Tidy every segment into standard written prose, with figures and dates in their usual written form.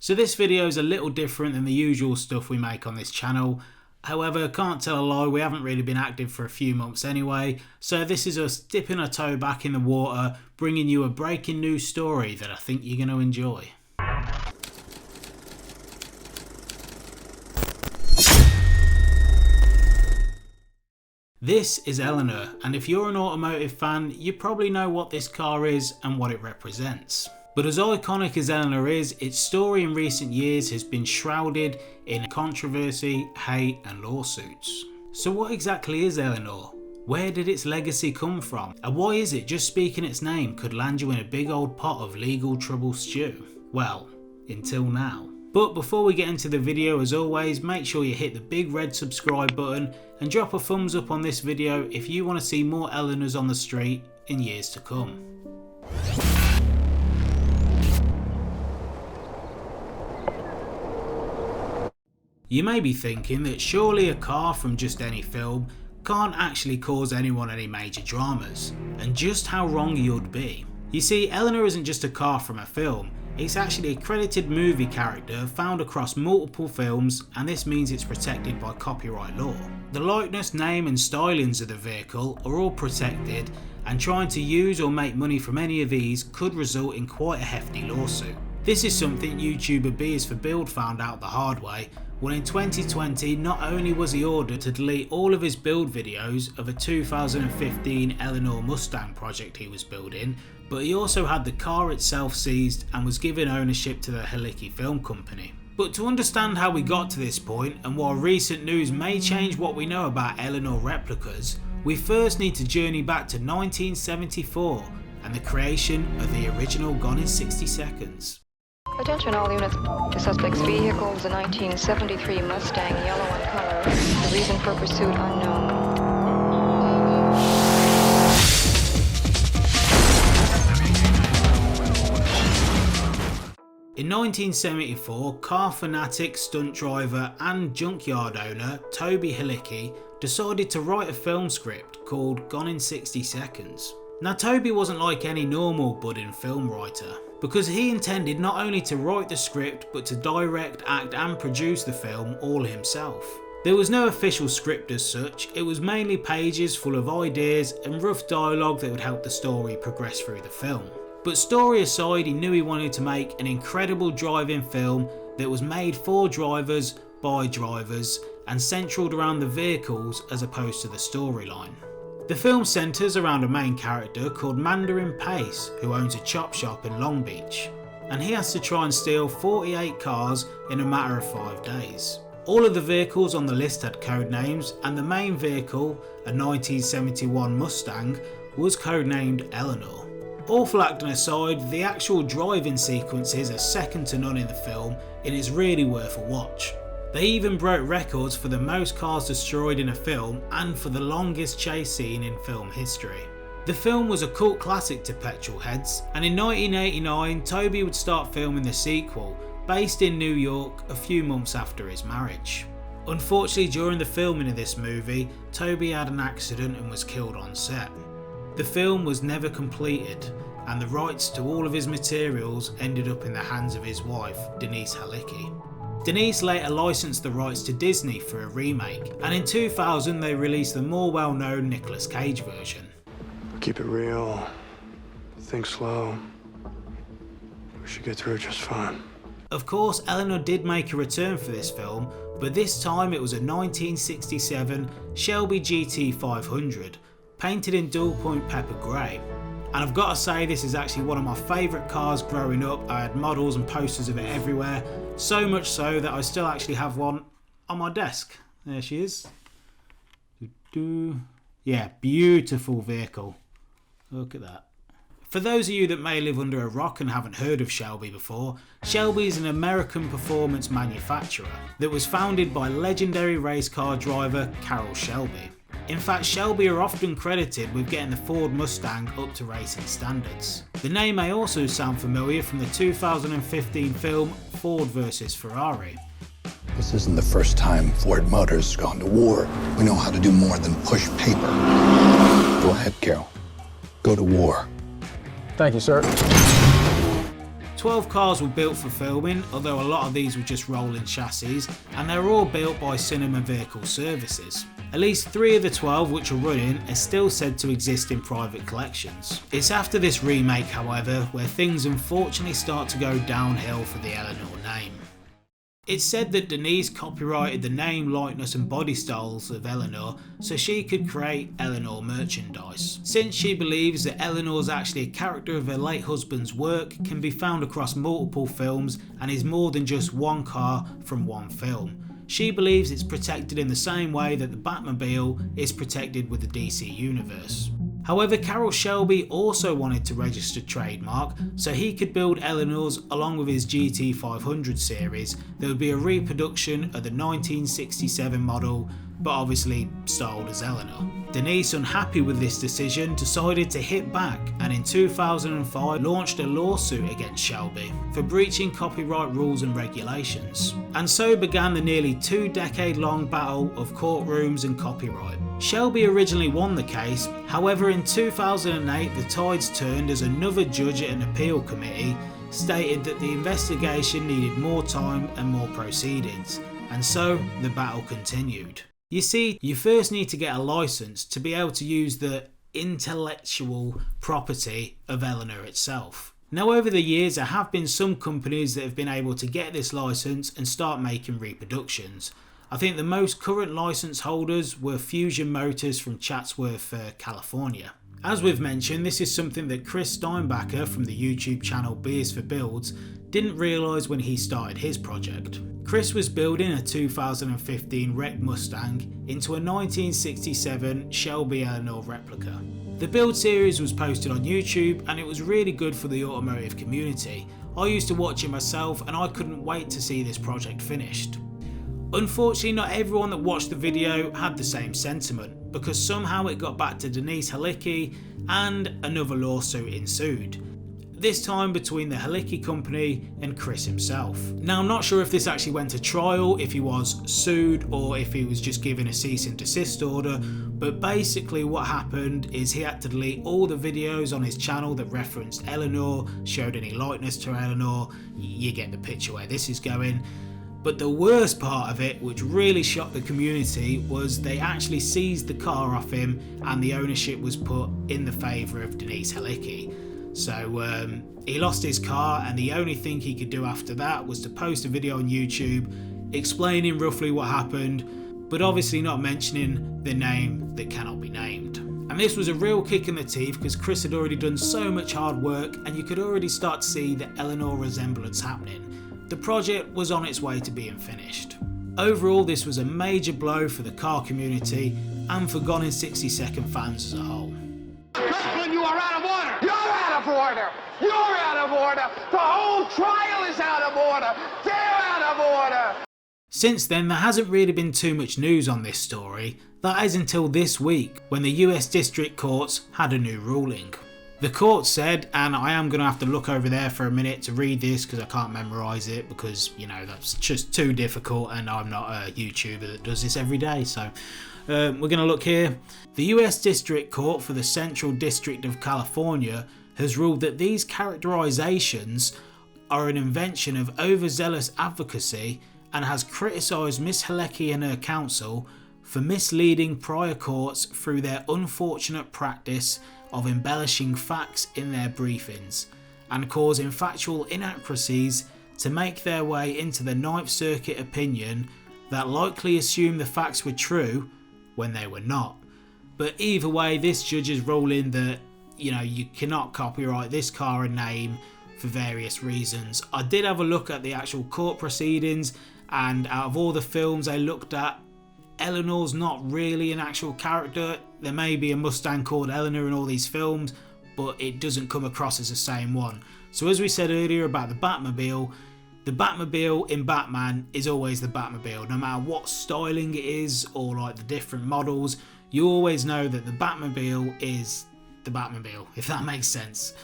So this video is a little different than the usual stuff we make on this channel. However, can't tell a lie, we haven't really been active for a few months anyway, so this is us dipping our toe back in the water, bringing you a breaking news story that I think you're going to enjoy. This is Eleanor, and if you're an automotive fan, you probably know what this car is and what it represents. But as iconic as Eleanor is, its story in recent years has been shrouded in controversy, hate and lawsuits. So what exactly is Eleanor? Where did its legacy come from? And why is it just speaking its name could land you in a big old pot of legal trouble stew? Well, until now. But before we get into the video, as always, make sure you hit the big red subscribe button and drop a thumbs up on this video if you want to see more Eleanors on the street in years to come. You may be thinking that surely a car from just any film can't actually cause anyone any major dramas, and just how wrong you'd be. You see, Eleanor isn't just a car from a film, it's actually a credited movie character found across multiple films, and this means it's protected by copyright law. The likeness, name and stylings of the vehicle are all protected, and trying to use or make money from any of these could result in quite a hefty lawsuit. This is something YouTuber B is for Build found out the hard way, when in 2020 not only was he ordered to delete all of his build videos of a 2015 Eleanor Mustang project he was building, but he also had the car itself seized and was given ownership to the Halicki film company. But to understand how we got to this point and why recent news may change what we know about Eleanor replicas, we first need to journey back to 1974 and the creation of the original Gone in 60 Seconds. Attention all units. The suspect's vehicle is a 1973 Mustang, yellow in color. The reason for pursuit unknown. In 1974, car fanatic, stunt driver and junkyard owner Shelby Halicki decided to write a film script called Gone in 60 Seconds. Now Shelby wasn't like any normal budding film writer, because he intended not only to write the script but to direct, act and produce the film all himself. There was no official script as such, it was mainly pages full of ideas and rough dialogue that would help the story progress through the film. But story aside, he knew he wanted to make an incredible driving film that was made for drivers, by drivers and centred around the vehicles as opposed to the storyline. The film centres around a main character called Mandarin Pace, who owns a chop shop in Long Beach, and he has to try and steal 48 cars in a matter of 5 days. All of the vehicles on the list had code names, and the main vehicle, a 1971 Mustang, was codenamed Eleanor. Awful acting aside, the actual driving sequences are second to none in the film, and it's really worth a watch. They even broke records for the most cars destroyed in a film and for the longest chase scene in film history. The film was a cult classic to petrol heads, and in 1989 Shelby would start filming the sequel, based in New York a few months after his marriage. Unfortunately, during the filming of this movie, Shelby had an accident and was killed on set. The film was never completed, and the rights to all of his materials ended up in the hands of his wife, Denise Halicki. Denise later licensed the rights to Disney for a remake, and in 2000 they released the more well-known Nicolas Cage version. Keep it real, think slow, we should get through it just fine. Of course, Eleanor did make a return for this film, but this time it was a 1967 Shelby GT 500, painted in dual point pepper grey. And I've got to say, this is actually one of my favourite cars growing up. I had models and posters of it everywhere, so much so that I still actually have one on my desk. There she is. Yeah, beautiful vehicle. Look at that. For those of you that may live under a rock and haven't heard of Shelby before, Shelby is an American performance manufacturer that was founded by legendary race car driver Carroll Shelby. In fact, Shelby are often credited with getting the Ford Mustang up to racing standards. The name may also sound familiar from the 2015 film Ford vs Ferrari. This isn't the first time Ford Motors has gone to war. We know how to do more than push paper. Go ahead, Carol. Go to war. Thank you, sir. 12 cars were built for filming, although a lot of these were just rolling chassis, and they were all built by Cinema Vehicle Services. At least 3 of the 12 which are running are still said to exist in private collections. It's after this remake, however, where things unfortunately start to go downhill for the Eleanor name. It's said that Denise copyrighted the name, likeness and body styles of Eleanor so she could create Eleanor merchandise. Since she believes that Eleanor is actually a character of her late husband's work, can be found across multiple films and is more than just one car from one film. She believes it's protected in the same way that the Batmobile is protected with the DC universe. However, Carroll Shelby also wanted to register trademark so he could build Eleanor's along with his GT500 series. There would be a reproduction of the 1967 model, but obviously styled as Eleanor. Denise, unhappy with this decision, decided to hit back and in 2005 launched a lawsuit against Shelby for breaching copyright rules and regulations. And so began the nearly 2-decade-long battle of courtrooms and copyright. Shelby originally won the case, however in 2008 the tides turned as another judge at an appeal committee stated that the investigation needed more time and more proceedings, and so the battle continued. You see, you first need to get a license to be able to use the intellectual property of Eleanor itself. Now over the years there have been some companies that have been able to get this license and start making reproductions. I think the most current license holders were Fusion Motors from Chatsworth, California. As we've mentioned, this is something that Chris Steinbacher from the YouTube channel Beers for Builds didn't realise when he started his project. Chris was building a 2015 wrecked Mustang into a 1967 Shelby Eleanor replica. The build series was posted on YouTube and it was really good for the automotive community. I used to watch it myself and I couldn't wait to see this project finished. Unfortunately, not everyone that watched the video had the same sentiment, because somehow it got back to Denise Halicki and another lawsuit ensued. This time between the Halicki company and Chris himself. Now I'm not sure if this actually went to trial, if he was sued or if he was just given a cease and desist order, but basically what happened is he had to delete all the videos on his channel that referenced Eleanor, showed any likeness to Eleanor. You get the picture where this is going. But the worst part of it, which really shocked the community, was they actually seized the car off him and the ownership was put in the favour of Denise Halicki. So he lost his car and the only thing he could do after that was to post a video on YouTube explaining roughly what happened, but obviously not mentioning the name that cannot be named. And this was a real kick in the teeth because Chris had already done so much hard work and you could already start to see the Eleanor resemblance happening. The project was on its way to being finished. Overall, this was a major blow for the car community and for Gone in 60 Second fans as a whole. Kirkland, you are out of order! You're out of order! You're out of order! The whole trial is out of order! They're out of order! Since then, there hasn't really been too much news on this story. That is until this week, when the US District Courts had a new ruling. The court said, and I am going to have to look over there for a minute to read this because I can't memorise it because, you know, that's just too difficult and I'm not a YouTuber that does this every day. So we're going to look here. The US District Court for the Central District of California has ruled that these characterizations are an invention of overzealous advocacy and has criticised Ms. Halicki and her counsel for misleading prior courts through their unfortunate practice of embellishing facts in their briefings and causing factual inaccuracies to make their way into the Ninth Circuit opinion that likely assumed the facts were true when they were not. But either way, this judge is ruling that, you know, you cannot copyright this car and name for various reasons. I did have a look at the actual court proceedings, and out of all the films I looked at, Eleanor's not really an actual character. There may be a Mustang called Eleanor in all these films, but it doesn't come across as the same one. So as we said earlier about the Batmobile in Batman is always the Batmobile. No matter what styling it is or like the different models, you always know that the Batmobile is the Batmobile, if that makes sense.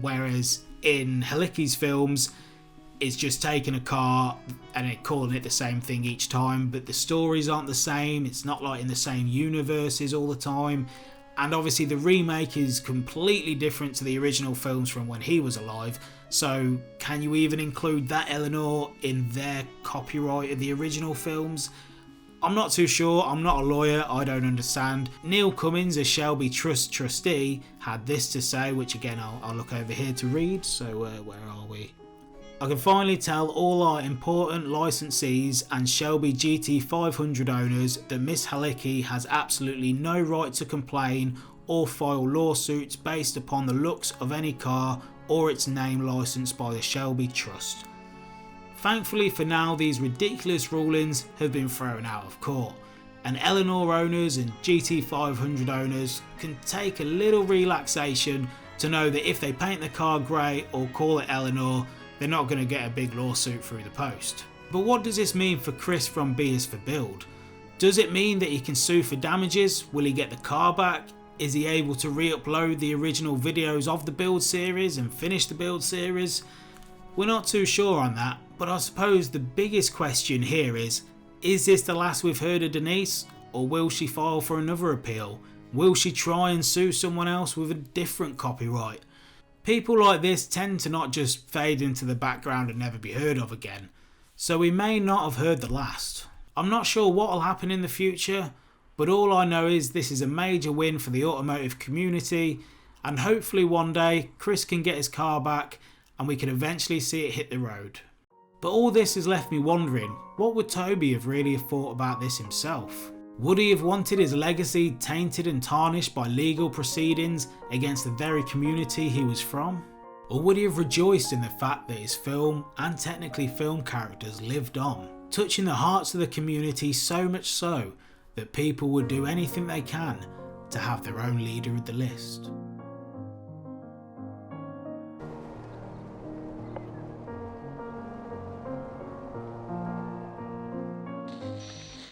Whereas in Halicki's films, it's just taking a car and it calling it the same thing each time, but the stories aren't the same. It's not like in the same universes all the time. And obviously the remake is completely different to the original films from when he was alive, so can you even include that Eleanor in their copyright of the original films? I'm not too sure, I'm not a lawyer, I don't understand. Neil Cummins, a Shelby Trust trustee, had this to say, which again I'll look over here to read, so where are we? I can finally tell all our important licensees and Shelby GT500 owners that Miss Halicki has absolutely no right to complain or file lawsuits based upon the looks of any car or its name licensed by the Shelby Trust. Thankfully for now, these ridiculous rulings have been thrown out of court, and Eleanor owners and GT500 owners can take a little relaxation to know that if they paint the car grey or call it Eleanor, they're not going to get a big lawsuit through the post. But what does this mean for Chris from B is for Build? Does it mean that he can sue for damages? Will he get the car back? Is he able to re-upload the original videos of the Build series and finish the Build series? We're not too sure on that, but I suppose the biggest question here is this the last we've heard of Denise, or will she file for another appeal? Will she try and sue someone else with a different copyright? People like this tend to not just fade into the background and never be heard of again, so we may not have heard the last. I'm not sure what will happen in the future, but all I know is this is a major win for the automotive community, and hopefully one day Chris can get his car back and we can eventually see it hit the road. But all this has left me wondering, what would Toby have really thought about this himself? Would he have wanted his legacy tainted and tarnished by legal proceedings against the very community he was from? Or would he have rejoiced in the fact that his film and technically film characters lived on, touching the hearts of the community so much so that people would do anything they can to have their own leader of the list?